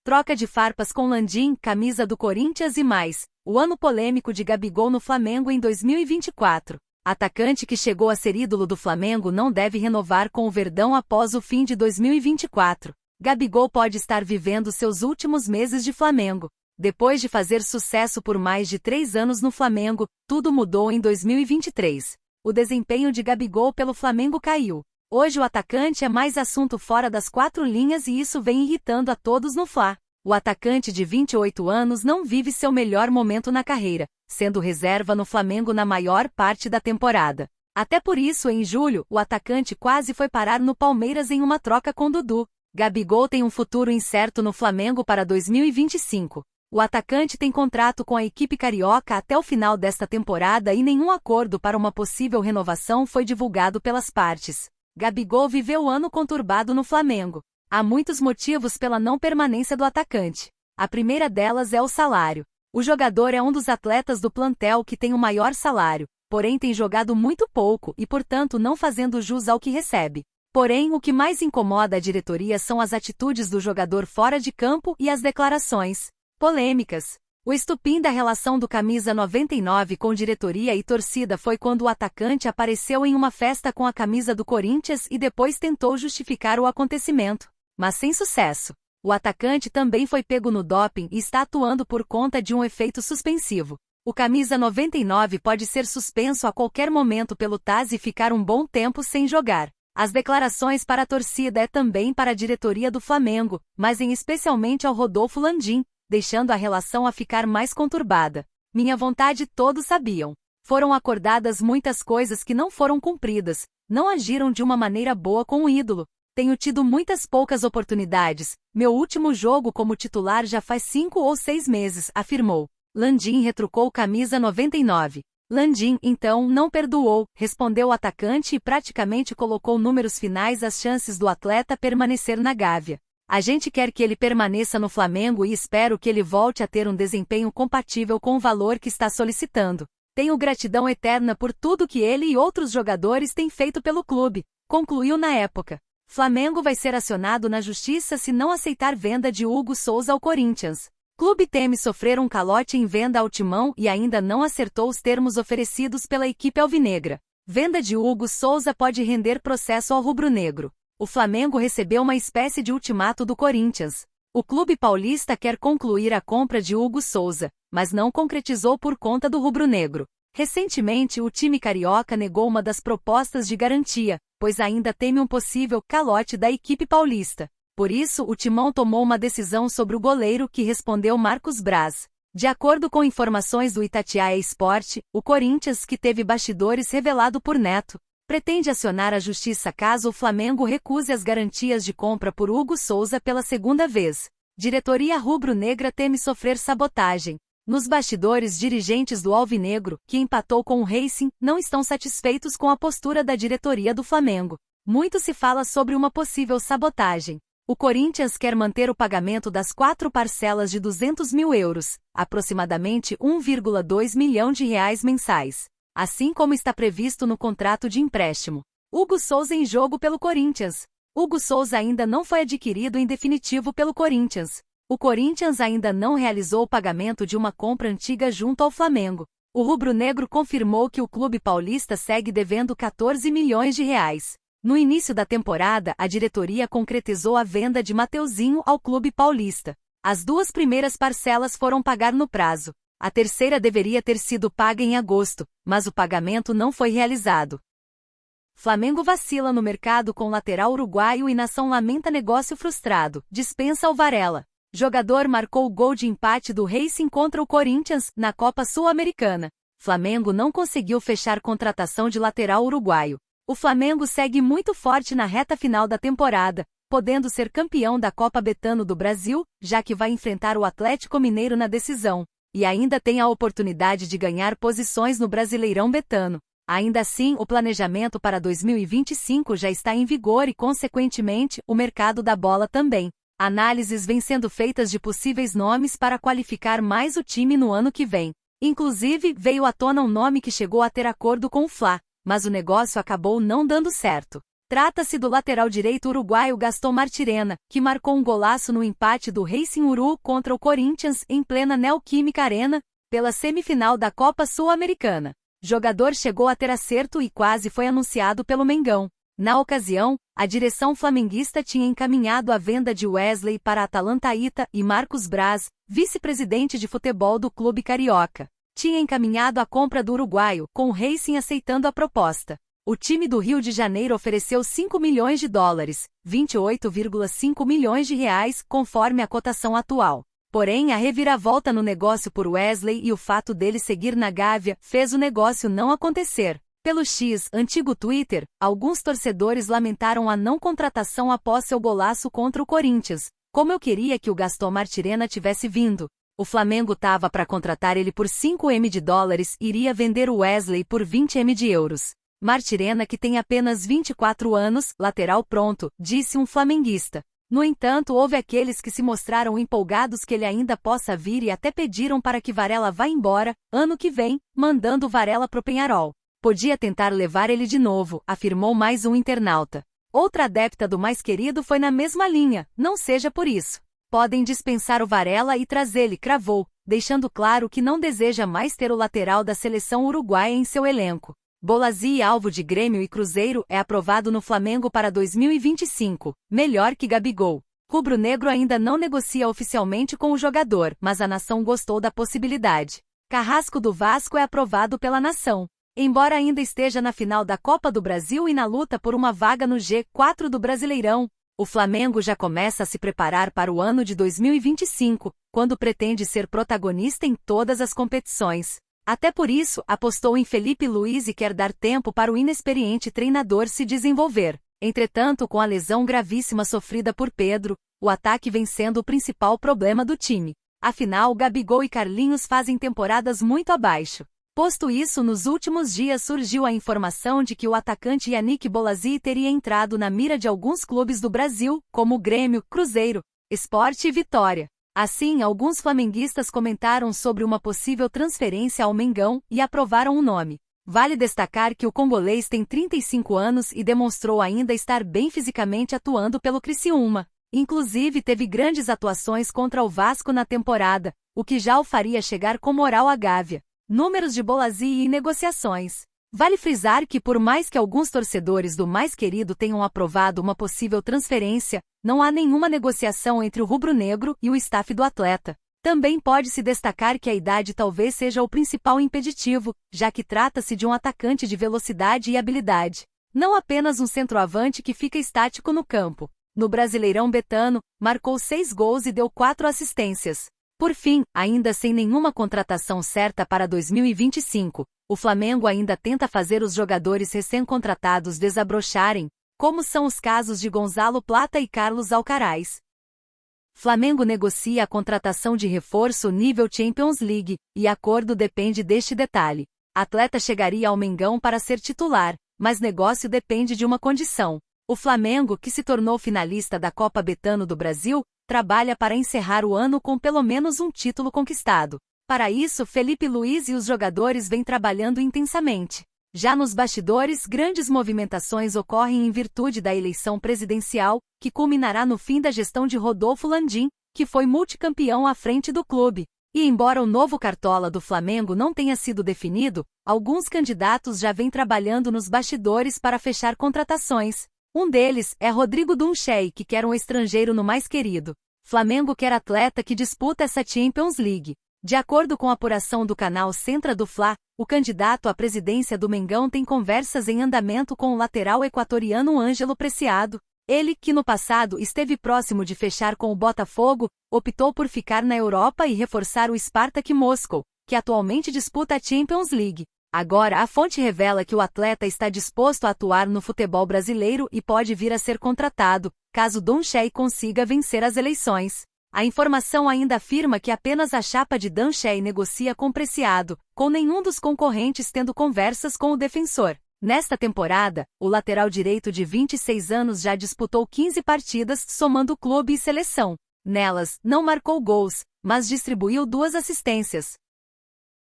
Troca de farpas com Landim, camisa do Corinthians e mais. O ano polêmico de Gabigol no Flamengo em 2024. Atacante que chegou a ser ídolo do Flamengo não deve renovar com o Verdão após o fim de 2024. Gabigol pode estar vivendo seus últimos meses de Flamengo. Depois de fazer sucesso por mais de 3 anos no Flamengo, tudo mudou em 2023. O desempenho de Gabigol pelo Flamengo caiu. Hoje o atacante é mais assunto fora das 4 linhas e isso vem irritando a todos no Fla. O atacante de 28 anos não vive seu melhor momento na carreira, sendo reserva no Flamengo na maior parte da temporada. Até por isso, em julho, o atacante quase foi parar no Palmeiras em uma troca com Dudu. Gabigol tem um futuro incerto no Flamengo para 2025. O atacante tem contrato com a equipe carioca até o final desta temporada e nenhum acordo para uma possível renovação foi divulgado pelas partes. Gabigol viveu o ano conturbado no Flamengo. Há muitos motivos pela não permanência do atacante. A primeira delas é o salário. O jogador é um dos atletas do plantel que tem o maior salário, porém tem jogado muito pouco e, portanto, não fazendo jus ao que recebe. Porém, o que mais incomoda a diretoria são as atitudes do jogador fora de campo e as declarações polêmicas. O estupim da relação do camisa 99 com diretoria e torcida foi quando o atacante apareceu em uma festa com a camisa do Corinthians e depois tentou justificar o acontecimento, mas sem sucesso. O atacante também foi pego no doping e está atuando por conta de um efeito suspensivo. O camisa 99 pode ser suspenso a qualquer momento pelo TAS e ficar um bom tempo sem jogar. As declarações para a torcida é também para a diretoria do Flamengo, mas em especialmente ao Rodolfo Landim, deixando a relação a ficar mais conturbada. Minha vontade todos sabiam. Foram acordadas muitas coisas que não foram cumpridas, não agiram de uma maneira boa com o ídolo. Tenho tido muitas poucas oportunidades, meu último jogo como titular já faz 5 ou 6 meses, afirmou. Landim retrucou camisa 99. Landim, então, não perdoou, respondeu o atacante e praticamente colocou números finais às chances do atleta permanecer na Gávea. A gente quer que ele permaneça no Flamengo e espero que ele volte a ter um desempenho compatível com o valor que está solicitando. Tenho gratidão eterna por tudo que ele e outros jogadores têm feito pelo clube, concluiu na época. Flamengo vai ser acionado na justiça se não aceitar venda de Hugo Souza ao Corinthians. Clube teme sofrer um calote em venda ao Timão e ainda não acertou os termos oferecidos pela equipe alvinegra. Venda de Hugo Souza pode render processo ao rubro-negro. O Flamengo recebeu uma espécie de ultimato do Corinthians. O clube paulista quer concluir a compra de Hugo Souza, mas não concretizou por conta do rubro-negro. Recentemente, o time carioca negou uma das propostas de garantia, pois ainda teme um possível calote da equipe paulista. Por isso, o Timão tomou uma decisão sobre o goleiro que respondeu Marcos Braz. De acordo com informações do Itatiaia Sport, o Corinthians, que teve bastidores revelado por Neto, pretende acionar a justiça caso o Flamengo recuse as garantias de compra por Hugo Souza pela segunda vez. Diretoria rubro-negra teme sofrer sabotagem. Nos bastidores, dirigentes do Alvinegro, que empatou com o Racing, não estão satisfeitos com a postura da diretoria do Flamengo. Muito se fala sobre uma possível sabotagem. O Corinthians quer manter o pagamento das 4 parcelas de 200 mil euros, aproximadamente 1,2 milhão de reais mensais, assim como está previsto no contrato de empréstimo. Hugo Souza em jogo pelo Corinthians. Hugo Souza ainda não foi adquirido em definitivo pelo Corinthians. O Corinthians ainda não realizou o pagamento de uma compra antiga junto ao Flamengo. O rubro-negro confirmou que o clube paulista segue devendo 14 milhões de reais. No início da temporada, a diretoria concretizou a venda de Mateuzinho ao clube paulista. As 2 primeiras parcelas foram pagar no prazo. A terceira deveria ter sido paga em agosto, mas o pagamento não foi realizado. Flamengo vacila no mercado com lateral uruguaio e nação lamenta negócio frustrado, dispensa o Varela. Jogador marcou o gol de empate do Racing contra o Corinthians, na Copa Sul-Americana. Flamengo não conseguiu fechar contratação de lateral uruguaio. O Flamengo segue muito forte na reta final da temporada, podendo ser campeão da Copa Betano do Brasil, já que vai enfrentar o Atlético Mineiro na decisão, e ainda tem a oportunidade de ganhar posições no Brasileirão Betano. Ainda assim, o planejamento para 2025 já está em vigor e, consequentemente, o mercado da bola também. Análises vêm sendo feitas de possíveis nomes para qualificar mais o time no ano que vem. Inclusive, veio à tona um nome que chegou a ter acordo com o Fla, mas o negócio acabou não dando certo. Trata-se do lateral direito uruguaio Gastón Martirena, que marcou um golaço no empate do Racing Uru contra o Corinthians em plena Neoquímica Arena, pela semifinal da Copa Sul-Americana. O jogador chegou a ter acerto e quase foi anunciado pelo Mengão. Na ocasião, a direção flamenguista tinha encaminhado a venda de Wesley para Atalantaita e Marcos Braz, vice-presidente de futebol do clube carioca. Tinha encaminhado a compra do uruguaio, com o Racing aceitando a proposta. O time do Rio de Janeiro ofereceu 5 milhões de dólares, 28,5 milhões de reais, conforme a cotação atual. Porém, a reviravolta no negócio por Wesley e o fato dele seguir na Gávea fez o negócio não acontecer. Pelo X, antigo Twitter, alguns torcedores lamentaram a não contratação após seu golaço contra o Corinthians. Como eu queria que o Gastón Martirena tivesse vindo. O Flamengo tava para contratar ele por 5 milhões de dólares e iria vender o Wesley por 20 milhões de euros. Martirena, que tem apenas 24 anos, lateral pronto, disse um flamenguista. No entanto, houve aqueles que se mostraram empolgados que ele ainda possa vir e até pediram para que Varela vá embora, ano que vem, mandando Varela pro Peñarol. Podia tentar levar ele de novo, afirmou mais um internauta. Outra adepta do mais querido foi na mesma linha, não seja por isso. Podem dispensar o Varela e trazê-lo, cravou, deixando claro que não deseja mais ter o lateral da seleção uruguaia em seu elenco. Bolassi, alvo de Grêmio e Cruzeiro, é aprovado no Flamengo para 2025, melhor que Gabigol. Rubro-negro ainda não negocia oficialmente com o jogador, mas a nação gostou da possibilidade. Carrasco do Vasco é aprovado pela nação. Embora ainda esteja na final da Copa do Brasil e na luta por uma vaga no G4 do Brasileirão, o Flamengo já começa a se preparar para o ano de 2025, quando pretende ser protagonista em todas as competições. Até por isso, apostou em Felipe Luiz e quer dar tempo para o inexperiente treinador se desenvolver. Entretanto, com a lesão gravíssima sofrida por Pedro, o ataque vem sendo o principal problema do time. Afinal, Gabigol e Carlinhos fazem temporadas muito abaixo. Posto isso, nos últimos dias surgiu a informação de que o atacante Yannick Bolassi teria entrado na mira de alguns clubes do Brasil, como Grêmio, Cruzeiro, Sport e Vitória. Assim, alguns flamenguistas comentaram sobre uma possível transferência ao Mengão e aprovaram o nome. Vale destacar que o congolês tem 35 anos e demonstrou ainda estar bem fisicamente atuando pelo Criciúma. Inclusive teve grandes atuações contra o Vasco na temporada, o que já o faria chegar com moral à Gávea. Números de Bolassi e negociações. Vale frisar que por mais que alguns torcedores do mais querido tenham aprovado uma possível transferência, não há nenhuma negociação entre o rubro-negro e o staff do atleta. Também pode-se destacar que a idade talvez seja o principal impeditivo, já que trata-se de um atacante de velocidade e habilidade. Não apenas um centroavante que fica estático no campo. No Brasileirão Betano, marcou 6 gols e deu 4 assistências. Por fim, ainda sem nenhuma contratação certa para 2025, o Flamengo ainda tenta fazer os jogadores recém-contratados desabrocharem, como são os casos de Gonzalo Plata e Carlos Alcaraz. Flamengo negocia a contratação de reforço nível Champions League, e acordo depende deste detalhe. Atleta chegaria ao Mengão para ser titular, mas negócio depende de uma condição. O Flamengo, que se tornou finalista da Copa Betano do Brasil, trabalha para encerrar o ano com pelo menos um título conquistado. Para isso, Felipe Luiz e os jogadores vêm trabalhando intensamente. Já nos bastidores, grandes movimentações ocorrem em virtude da eleição presidencial, que culminará no fim da gestão de Rodolfo Landim, que foi multicampeão à frente do clube. E embora o novo cartola do Flamengo não tenha sido definido, alguns candidatos já vêm trabalhando nos bastidores para fechar contratações. Um deles é Rodrigo Dunchey, que quer um estrangeiro no mais querido. Flamengo quer atleta que disputa essa Champions League. De acordo com a apuração do canal Centra do Fla, o candidato à presidência do Mengão tem conversas em andamento com o lateral equatoriano Ângelo Preciado. Ele, que no passado esteve próximo de fechar com o Botafogo, optou por ficar na Europa e reforçar o Spartak Moscou, que atualmente disputa a Champions League. Agora, a fonte revela que o atleta está disposto a atuar no futebol brasileiro e pode vir a ser contratado, caso Dunchey consiga vencer as eleições. A informação ainda afirma que apenas a chapa de Dunchey negocia com Preciado, com nenhum dos concorrentes tendo conversas com o defensor. Nesta temporada, o lateral direito de 26 anos já disputou 15 partidas, somando clube e seleção. Nelas, não marcou gols, mas distribuiu 2 assistências.